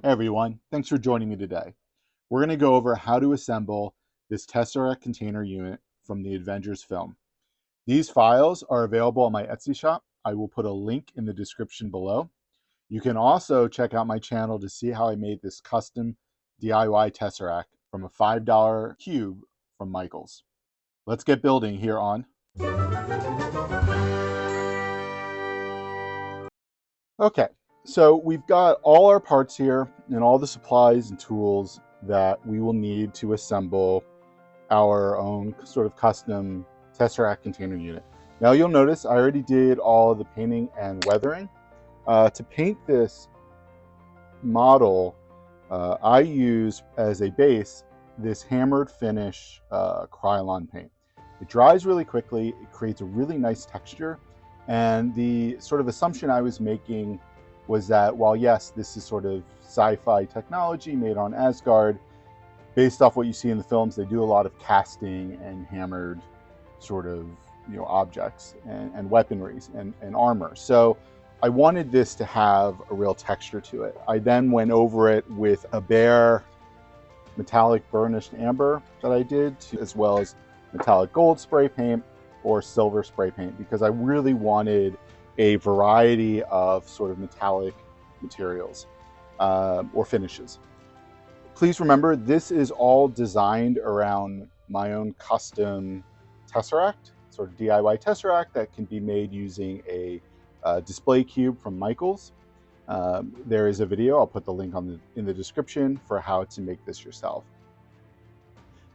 Hey everyone, thanks for joining me today. We're going to go over how to assemble this Tesseract container unit from the Avengers film. These files are available on my Etsy shop. I will put a link in the description below. You can also check out my channel to see how I made this custom DIY Tesseract from a $5 cube from Michaels. Let's get building here on. Okay, so we've got all our parts here and all the supplies and tools that we will need to assemble our own sort of custom Tesseract container unit. Now you'll notice I already did all of the painting and weathering. To paint this model, I use as a base this hammered finish Krylon paint. It dries really quickly, it creates a really nice texture, and the sort of assumption I was making was that while yes, this is sort of sci-fi technology made on Asgard, based off what you see in the films, they do a lot of casting and hammered sort of objects and weaponries and armor. So I wanted this to have a real texture to it. I then went over it with a bare metallic burnished amber that I did, as well as metallic gold spray paint or silver spray paint, because I really wanted a variety of sort of metallic materials or finishes. Please remember, this is all designed around my own custom Tesseract, sort of DIY Tesseract that can be made using a display cube from Michaels. There is a video, I'll put the link in the description for how to make this yourself.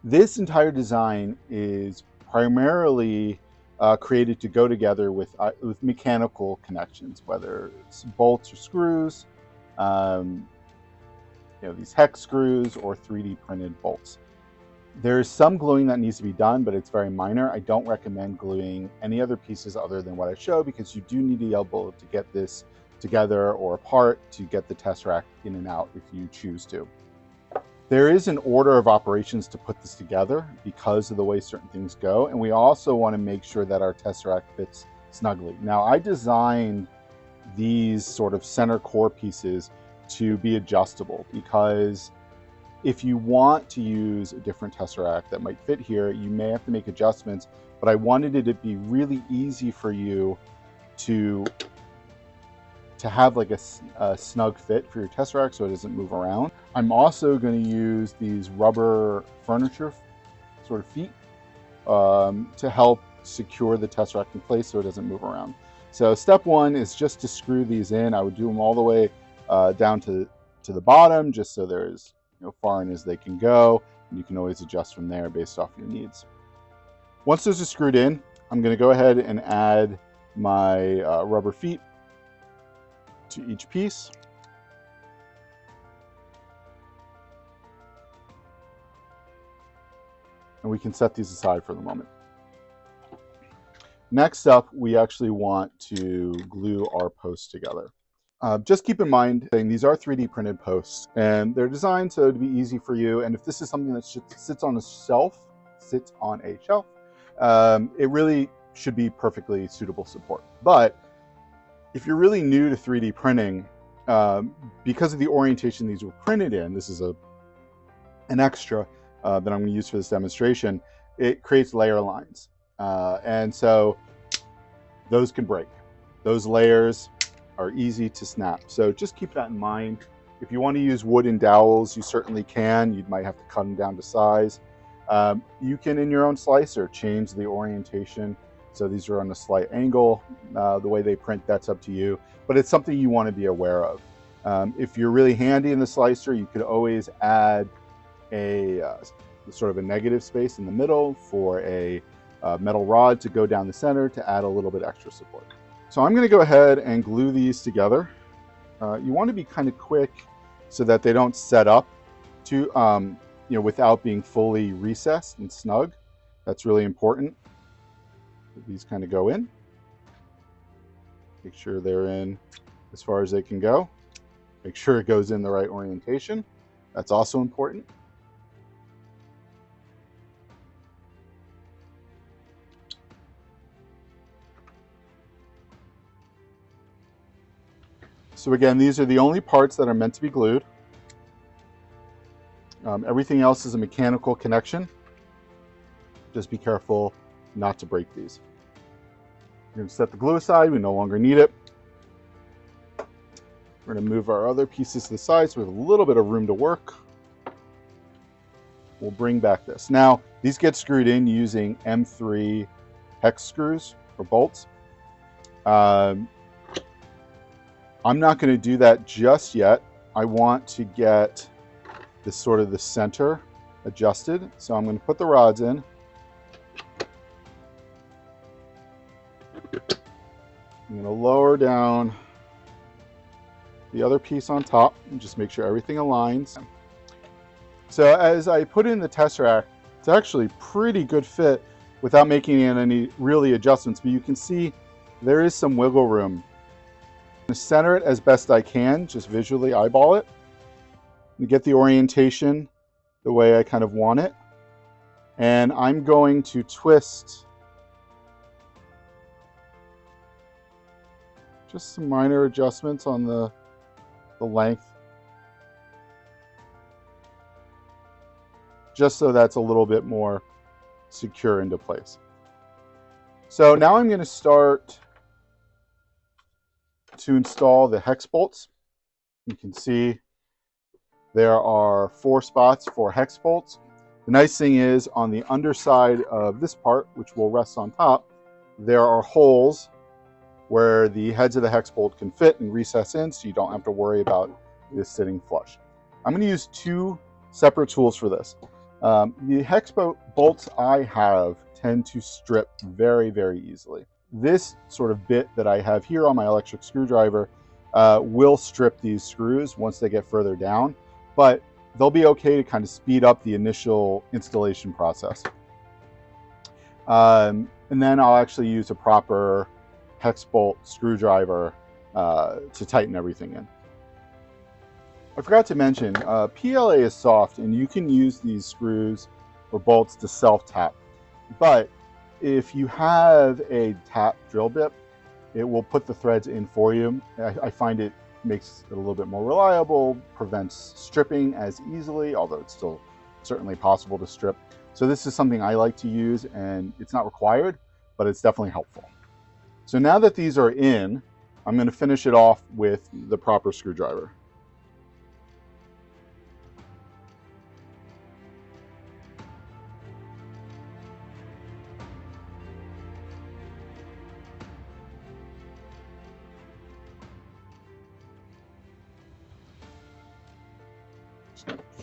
This entire design is primarily created to go together with mechanical connections, whether it's bolts or screws, these hex screws or 3D printed bolts. There's some gluing that needs to be done, but it's very minor. I don't recommend gluing any other pieces other than what I show, because you do need to be able to get this together or apart to get the Tesseract in and out if you choose to. There is an order of operations to put this together because of the way certain things go, and we also want to make sure that our Tesseract fits snugly. Now, I designed these sort of center core pieces to be adjustable, because if you want to use a different Tesseract that might fit here, you may have to make adjustments, but I wanted it to be really easy for you to have like a snug fit for your Tesseract so it doesn't move around. I'm also going to use these rubber furniture sort of feet to help secure the Tesseract in place so it doesn't move around. So step one is just to screw these in. I would do them all the way down to the bottom, just so they're as far in as they can go, and you can always adjust from there based off your needs. Once those are screwed in, I'm going to go ahead and add my rubber feet to each piece. And we can set these aside for the moment. Next up, we actually want to glue our posts together. Just keep in mind, these are 3D printed posts, and they're designed so to be easy for you. And if this is something that sits on a shelf, it really should be perfectly suitable support. But if you're really new to 3D printing, because of the orientation these were printed in, this is an extra that I'm going to use for this demonstration. It creates layer lines, and so those can break. Those layers are easy to snap, so just keep that in mind. If you want to use wooden dowels, you certainly can. You might have to cut them down to size. You can, in your own slicer, change the orientation. So these are on a slight angle. The way they print, that's up to you, but it's something you want to be aware of. If you're really handy in the slicer, you could always add a sort of a negative space in the middle for a metal rod to go down the center to add a little bit extra support. So I'm going to go ahead and glue these together. You want to be kind of quick so that they don't set up to without being fully recessed and snug. That's really important. These kind of go in. Make sure they're in as far as they can go. Make sure it goes in the right orientation. That's also important. So again, these are the only parts that are meant to be glued. Everything else is a mechanical connection. Just be careful not to break these. We're going to set the glue aside. We no longer need it. We're going to move our other pieces to the side so we have a little bit of room to work. We'll bring back this. Now, these get screwed in using M3 hex screws or bolts. I'm not going to do that just yet. I want to get this sort of the center adjusted. So I'm going to put the rods in. I'm going to lower down the other piece on top and just make sure everything aligns. So as I put in the Tesseract, it's actually a pretty good fit without making any really adjustments, but you can see there is some wiggle room. I'm going to center it as best I can, just visually eyeball it, and get the orientation the way I kind of want it. And I'm going to twist just some minor adjustments on the length, just so that's a little bit more secure into place. So now I'm going to start to install the hex bolts. You can see there are 4 spots for hex bolts. The nice thing is on the underside of this part, which will rest on top, there are holes where the heads of the hex bolt can fit and recess in, so you don't have to worry about this sitting flush. I'm going to use 2 separate tools for this. The hex bolts I have tend to strip very, very easily. This sort of bit that I have here on my electric screwdriver will strip these screws once they get further down, but they'll be okay to kind of speed up the initial installation process. And then I'll actually use a proper hex bolt screwdriver to tighten everything in. I forgot to mention, PLA is soft and you can use these screws or bolts to self-tap. But if you have a tap drill bit, it will put the threads in for you. I find it makes it a little bit more reliable, prevents stripping as easily, although it's still certainly possible to strip. So this is something I like to use, and it's not required, but it's definitely helpful. So now that these are in, I'm going to finish it off with the proper screwdriver.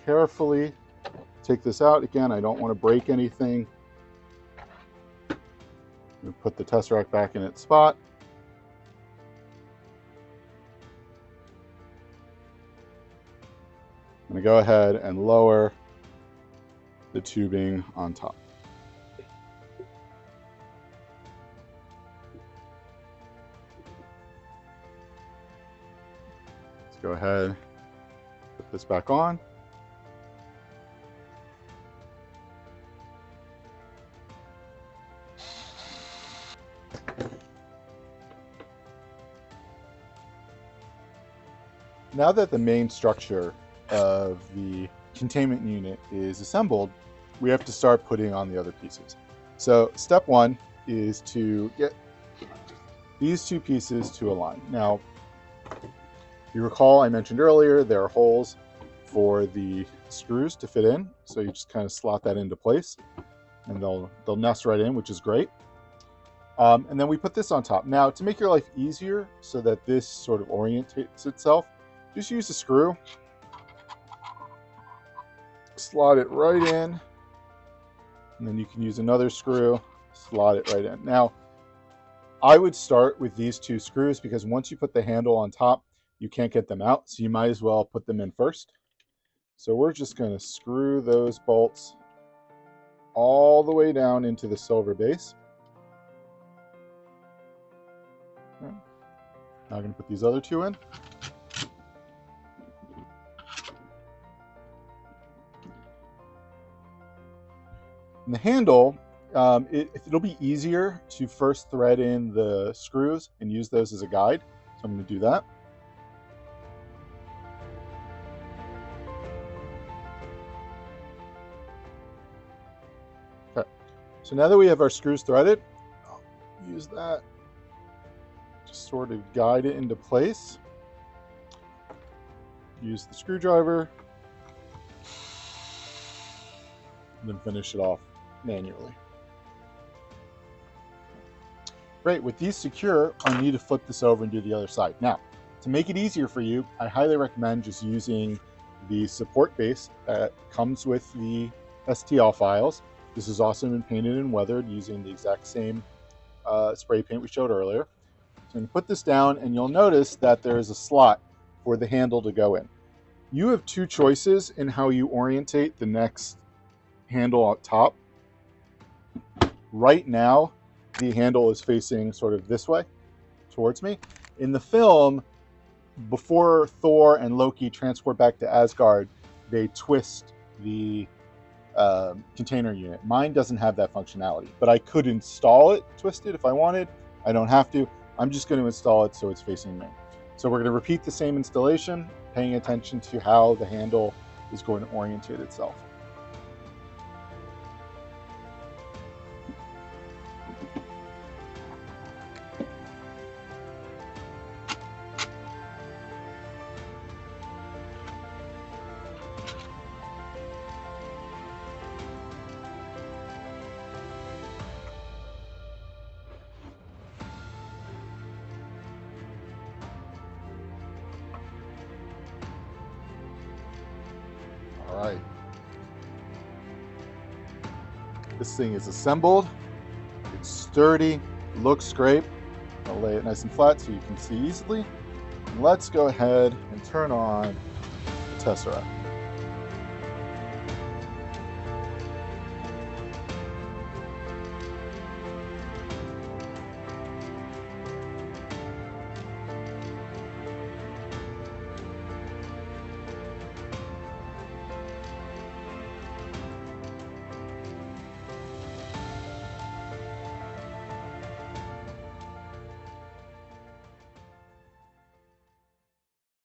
Carefully take this out. Again, I don't want to break anything. Put the Tesseract back in its spot. I'm going to go ahead and lower the tubing on top. Let's go ahead, put this back on. Now that the main structure of the containment unit is assembled, we have to start putting on the other pieces. So step 1 is to get these 2 pieces to align. Now, you recall I mentioned earlier there are holes for the screws to fit in, so you just kind of slot that into place and they'll nest right in, which is great. And then we put this on top. Now, to make your life easier so that this sort of orientates itself, just use a screw, slot it right in, and then you can use another screw, slot it right in. Now, I would start with these 2 screws because once you put the handle on top, you can't get them out, so you might as well put them in first. So we're just going to screw those bolts all the way down into the silver base. Now I'm going to put these other 2 in. And the handle, it'll be easier to first thread in the screws and use those as a guide. So I'm going to do that. So now that we have our screws threaded, I'll use that to sort of guide it into place. Use the screwdriver, and then finish it off manually. Great, with these secure, I need to flip this over and do the other side. Now, to make it easier for you, I highly recommend just using the support base that comes with the STL files. This has also been painted and weathered using the exact same spray paint we showed earlier. So I'm going to put this down, and you'll notice that there is a slot for the handle to go in. You have two choices in how you orientate the next handle up top. Right now, the handle is facing sort of this way towards me. In the film, before Thor and Loki transport back to Asgard, they twist the container unit. Mine doesn't have that functionality, but I could install it twisted if I wanted. I don't have to. I'm just going to install it so it's facing me. So we're going to repeat the same installation, paying attention to how the handle is going to orientate itself. All right. This thing is assembled. It's sturdy, looks great. I'll lay it nice and flat so you can see easily. And let's go ahead and turn on the Tesseract.